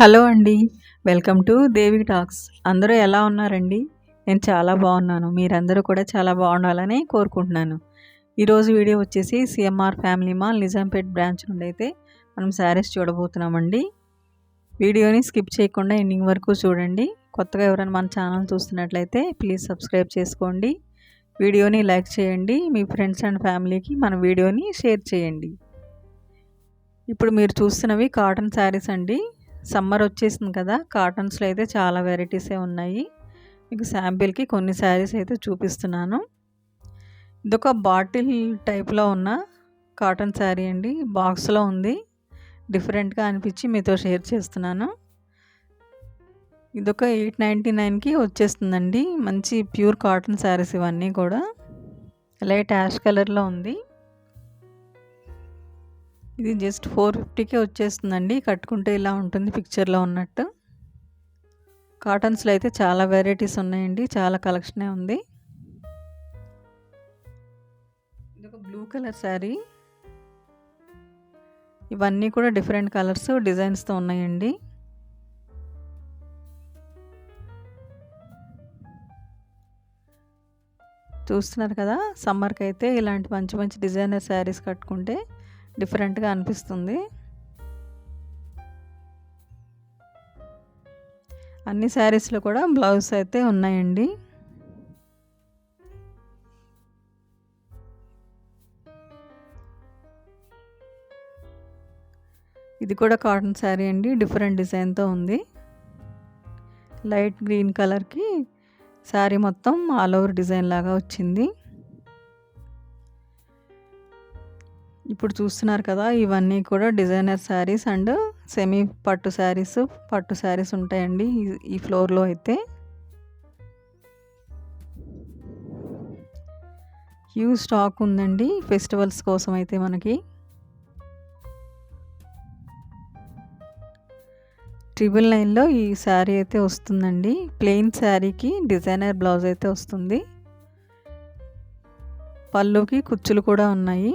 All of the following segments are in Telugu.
హలో అండి. Welcome to Devi talks. అందరూ ఎలా ఉన్నారండి? నేను చాలా బాగున్నాను. మీరందరూ కూడా చాలా బాగుండాలని కోరుకుంటున్నాను. ఈరోజు వీడియో వచ్చేసి CMR family mall Nizampet branch నుండి అయితే మనం శారీస్ చూడబోతున్నామండి. వీడియోని స్కిప్ చేయకుండా ఎండింగ్ వరకు చూడండి. కొత్తగా ఎవరైనా మన ఛానల్ చూస్తున్నట్లయితే ప్లీజ్ సబ్స్క్రైబ్ చేసుకోండి. వీడియోని లైక్ చేయండి. మీ ఫ్రెండ్స్ అండ్ ఫ్యామిలీకి మన వీడియోని షేర్ చేయండి. ఇప్పుడు మీరు చూస్తున్నవి కాటన్ శారీస్ అండి. సమ్మర్ వచ్చేసింది కదా, కాటన్స్లో అయితే చాలా వెరైటీసే ఉన్నాయి. మీకు శాంపిల్కి కొన్ని శారీస్ అయితే చూపిస్తున్నాను. ఇదొక బాటిల్ టైప్లో ఉన్న కాటన్ శారీ అండి. బాక్స్లో ఉంది. డిఫరెంట్గా అనిపించి మీతో షేర్ చేస్తున్నాను. ఇదొక 899కి వచ్చేస్తుందండి. మంచి ప్యూర్ కాటన్ శారీస్ ఇవన్నీ కూడా. లైట్ యాష్ కలర్లో ఉంది. ఇది జస్ట్ 450కే వచ్చేస్తుందండి. కట్టుకుంటే ఇలా ఉంటుంది పిక్చర్లో ఉన్నట్టు. కాటన్స్లో అయితే చాలా వెరైటీస్ ఉన్నాయండి. చాలా కలెక్షనే ఉంది. ఇదొక బ్లూ కలర్ శారీ. ఇవన్నీ కూడా డిఫరెంట్ కలర్స్ డిజైన్స్తో ఉన్నాయండి. చూస్తున్నారు కదా, సమ్మర్కి అయితే ఇలాంటి మంచి మంచి డిజైనర్ శారీస్ కట్టుకుంటే డిఫరెంట్గా అనిపిస్తుంది. అన్ని శారీస్లో కూడా బ్లౌజ్ అయితే ఉన్నాయండి. ఇది కూడా కాటన్ శారీ అండి. డిఫరెంట్ డిజైన్తో ఉంది. లైట్ గ్రీన్ కలర్కి శారీ మొత్తం ఆల్ ఓవర్ డిజైన్ లాగా వచ్చింది. ఇప్పుడు చూస్తున్నారు కదా, ఇవన్నీ కూడా డిజైనర్ శారీస్ అండ్ సెమీ పట్టు శారీస్ ఉంటాయండి ఈ ఫ్లోర్లో అయితే. హ్యూజ్ స్టాక్ ఉందండి ఫెస్టివల్స్ కోసం అయితే మనకి. 999లో ఈ శారీ అయితే వస్తుందండి. ప్లెయిన్ శారీకి డిజైనర్ బ్లౌజ్ అయితే వస్తుంది. పళ్ళుకి కుచ్చులు కూడా ఉన్నాయి.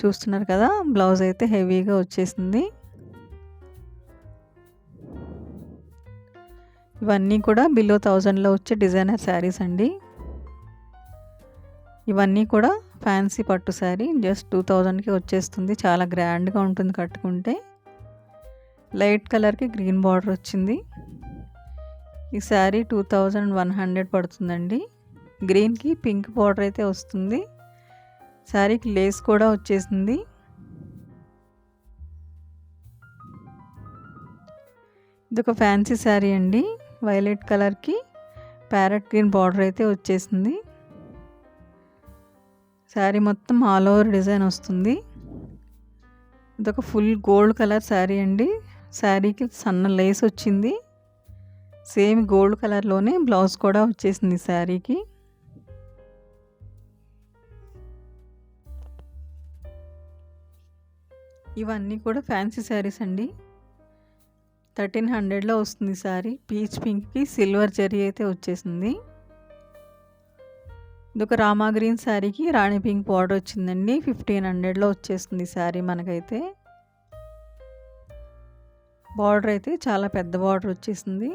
చూస్తున్నారు కదా, బ్లౌజ్ అయితే హెవీగా వచ్చేసింది. ఇవన్నీ కూడా బిలో 1000లో వచ్చే డిజైనర్ శారీస్ అండి. ఇవన్నీ కూడా ఫ్యాన్సీ పట్టు శారీ. జస్ట్ 2000కి వచ్చేస్తుంది. చాలా గ్రాండ్గా ఉంటుంది కట్టుకుంటే. లైట్ కలర్కి గ్రీన్ బార్డర్ వచ్చింది. ఈ శారీ 2100 పడుతుందండి. గ్రీన్కి పింక్ బార్డర్ అయితే వస్తుంది. శారీకి లేస్ కూడా వచ్చేసింది. ఇదొక ఫ్యాన్సీ శారీ అండి. వైలెట్ కలర్కి ప్యారెట్ గ్రీన్ బార్డర్ అయితే వచ్చేసింది. శారీ మొత్తం ఆల్ ఓవర్ డిజైన్ వస్తుంది. ఇదొక ఫుల్ గోల్డ్ కలర్ శారీ అండి. శారీకి సన్న లేస్ వచ్చింది. సేమ్ గోల్డ్ కలర్లోనే బ్లౌజ్ కూడా వచ్చేసింది శారీకి. ఇవన్నీ కూడా ఫ్యాన్సీ శారీస్ అండి. 1300లో వస్తుంది శారీ. పీచ్ పింక్కి సిల్వర్ జరీ అయితే వచ్చేసింది. ఇదొక రామా గ్రీన్ శారీకి రాణి పింక్ బార్డర్ వచ్చిందండి. 1500లో వచ్చేస్తుంది శారీ మనకైతే. బార్డర్ అయితే చాలా పెద్ద బార్డర్ వచ్చేసింది.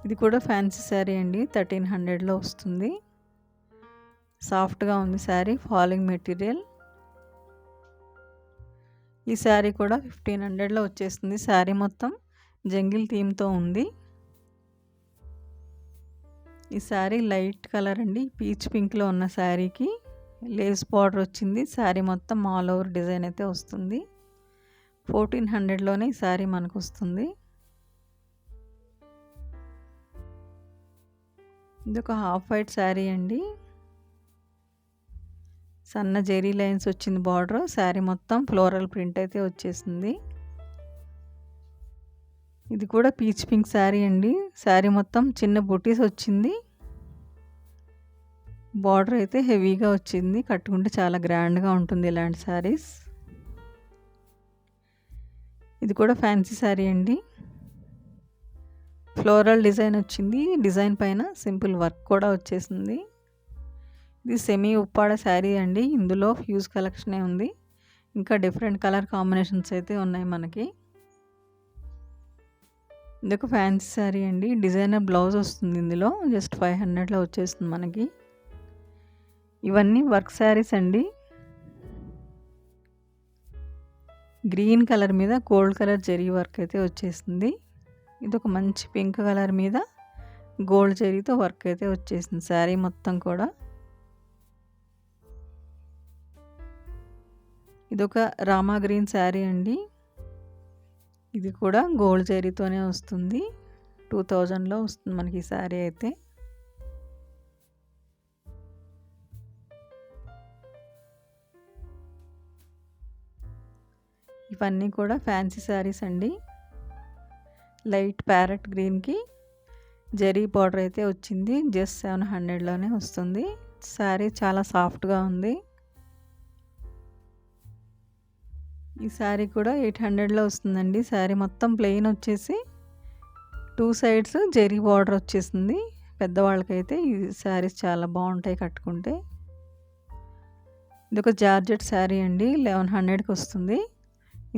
ఇది కూడా ఫ్యాన్సీ శారీ అండి. 1300లో వస్తుంది. సాఫ్ట్గా ఉంది శారీ. Falling material. ఈ శారీ కూడా 1500లో వచ్చేస్తుంది. శారీ మొత్తం జంగిల్ థీమ్తో ఉంది. ఈ శారీ లైట్ కలర్ అండి. పీచ్ పింక్లో ఉన్న శారీకి లేస్ బార్డర్ వచ్చింది. శారీ మొత్తం ఆల్ ఓవర్ డిజైన్ అయితే వస్తుంది. 1400లోనే ఈ శారీ మనకు వస్తుంది. ఇది ఒక హాఫ్ వైట్ శారీ అండి. సన్న జెరీ లైన్స్ వచ్చింది బార్డర్. శారీ మొత్తం ఫ్లోరల్ ప్రింట్ అయితే వచ్చేసింది. ఇది కూడా పీచ్ పింక్ శారీ అండి. శారీ మొత్తం చిన్న బుటీస్ వచ్చింది. బార్డర్ అయితే హెవీగా వచ్చింది. కట్టుకుంటే చాలా గ్రాండ్గా ఉంటుంది ఇలాంటి శారీస్. ఇది కూడా ఫ్యాన్సీ శారీ అండి. ఫ్లోరల్ డిజైన్ వచ్చింది. డిజైన్ పైన సింపుల్ వర్క్ కూడా వచ్చేసింది. ఇది సెమీ ఉప్పాడ శారీ అండి. ఇందులో ఫ్యూజ్ కలెక్షనే ఉంది. ఇంకా డిఫరెంట్ కలర్ కాంబినేషన్స్ అయితే ఉన్నాయి మనకి. ఇదొక ఫ్యాన్సీ శారీ అండి. డిజైనర్ బ్లౌజ్ వస్తుంది ఇందులో. జస్ట్ 500లో వచ్చేస్తుంది మనకి. ఇవన్నీ వర్క్ శారీస్ అండి. గ్రీన్ కలర్ మీద గోల్డ్ కలర్ జరీ వర్క్ అయితే వచ్చేసింది. ఇదొక మంచి పింక్ కలర్ మీద గోల్డ్ జరీతో వర్క్ అయితే వచ్చేసింది శారీ మొత్తం కూడా. ఇదొక రామా గ్రీన్ శారీ అండి. ఇది కూడా గోల్డ్ జరీతోనే వస్తుంది. 2000లో వస్తుంది మనకి ఈ శారీ అయితే. ఇవన్నీ కూడా ఫ్యాన్సీ శారీస్ అండి. లైట్ ప్యారెట్ గ్రీన్కి జరీ బార్డర్ అయితే వచ్చింది. జస్ట్ 700లోనే వస్తుంది. శారీ చాలా సాఫ్ట్గా ఉంది. ఈ శారీ కూడా 800లో వస్తుందండి. శారీ మొత్తం ప్లెయిన్ వచ్చేసి 2 సైడ్స్ జరీ బార్డర్ వచ్చేసింది. పెద్దవాళ్ళకైతే ఈ శారీస్ చాలా బాగుంటాయి కట్టుకుంటే. ఇది ఒక జార్జెట్ శారీ అండి. 1100కి వస్తుంది.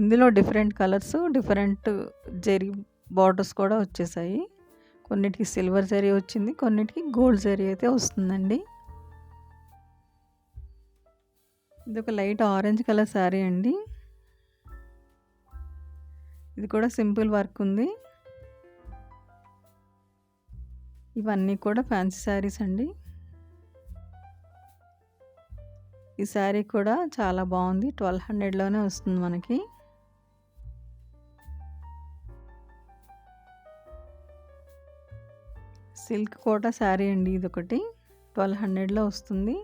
ఇందులో different colours, different zari borders కూడా వచ్చేసాయి. కొన్నిటికి సిల్వర్ జరీ వచ్చింది, కొన్నిటికి గోల్డ్ జరీ అయితే వస్తుందండి. ఇది ఒక లైట్ ఆరెంజ్ కలర్ శారీ అండి. ఇది కూడా సింపుల్ వర్క్ ఉంది. ఇవన్నీ కూడా ఫ్యాన్సీ శారీస్ అండి. ఈ శారీ కూడా చాలా బాగుంది. 1200లోనే వస్తుంది మనకి. సిల్క్ కోట శారీ అండి. ఇదొకటి 1200లో వస్తుంది.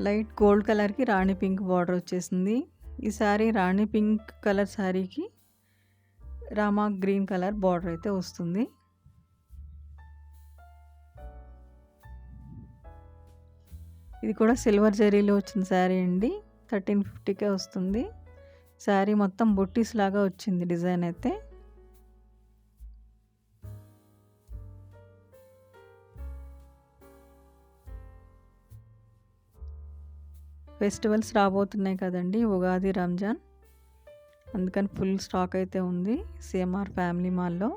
లైట్ గోల్డ్ కలర్కి రాణి పింక్ బార్డర్ వచ్చేసింది. ఈ శారీ రాణి పింక్ కలర్ శారీకి రామా గ్రీన్ కలర్ బార్డర్ అయితే వస్తుంది. ఇది కూడా సిల్వర్ జరీలో వచ్చిన శారీ అండి. 1350కే వస్తుంది. శారీ మొత్తం బుట్టీస్ లాగా వచ్చింది డిజైన్ అయితే. ఫెస్టివల్స్ రాబోతున్నాయి కదండి, ఉగాది, రంజాన్. అందుకని ఫుల్ స్టాక్ అయితే ఉంది సిఎంఆర్ ఫ్యామిలీ మాల్లో.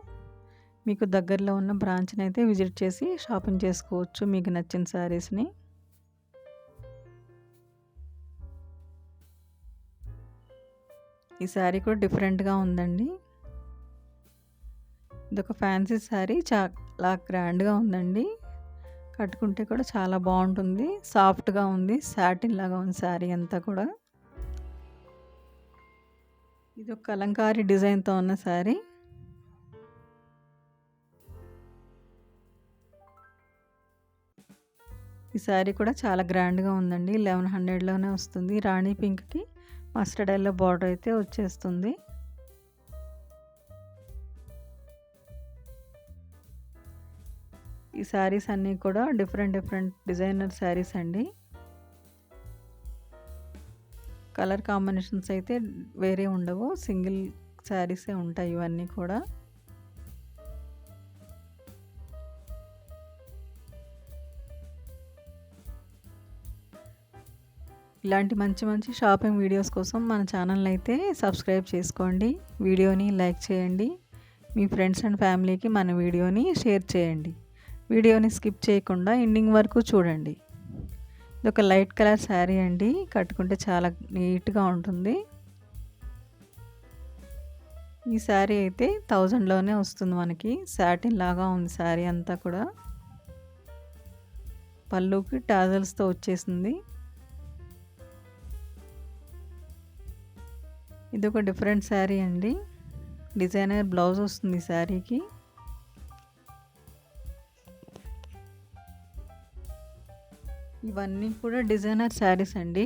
మీకు దగ్గరలో ఉన్న బ్రాంచ్ని అయితే విజిట్ చేసి షాపింగ్ చేసుకోవచ్చు మీకు నచ్చిన శారీస్ని. ఈ శారీ కూడా డిఫరెంట్గా ఉందండి. ఇదొక ఫ్యాన్సీ శారీ, చాలా గ్రాండ్గా ఉందండి. కట్టుకుంటే కూడా చాలా బాగుంటుంది. సాఫ్ట్గా ఉంది, సాటిన్ లాగా ఉంది శారీ అంతా కూడా. ఇది ఒక కలంకారీ డిజైన్తో ఉన్న శారీ. ఈ శారీ కూడా చాలా గ్రాండ్గా ఉందండి. 1100లోనే వస్తుంది. రాణి పింక్కి మస్టర్డ్ ఎల్లో బార్డర్ అయితే వచ్చేస్తుంది. ఈ శారీస్ అన్నీ కూడా డిఫరెంట్ డిజైనర్ శారీస్ అండి. కలర్ కాంబినేషన్స్ అయితే వేరే ఉండవు, సింగిల్ శారీసే ఉంటాయి ఇవన్నీ కూడా. ఇలాంటి మంచి షాపింగ్ వీడియోస్ కోసం మన ఛానల్ని అయితే సబ్స్క్రైబ్ చేసుకోండి. వీడియోని లైక్ చేయండి. మీ ఫ్రెండ్స్ అండ్ ఫ్యామిలీకి మన వీడియోని షేర్ చేయండి. వీడియోని స్కిప్ చేయకుండా ఎండింగ్ వరకు చూడండి. ఇది ఒక లైట్ కలర్ శారీ అండి. కట్టుకుంటే చాలా నీట్గా ఉంటుంది. ఈ శారీ అయితే 1000లోనే వస్తుంది మనకి. సాటిన్ లాగా ఉంది శారీ అంతా కూడా. పళ్ళుకి టాజల్స్తో వచ్చేసింది. ఇది ఒక డిఫరెంట్ శారీ అండి. డిజైనర్ బ్లౌజ్ వస్తుంది శారీకి. ఇవన్నీ కూడా డిజైనర్ శారీస్ అండి.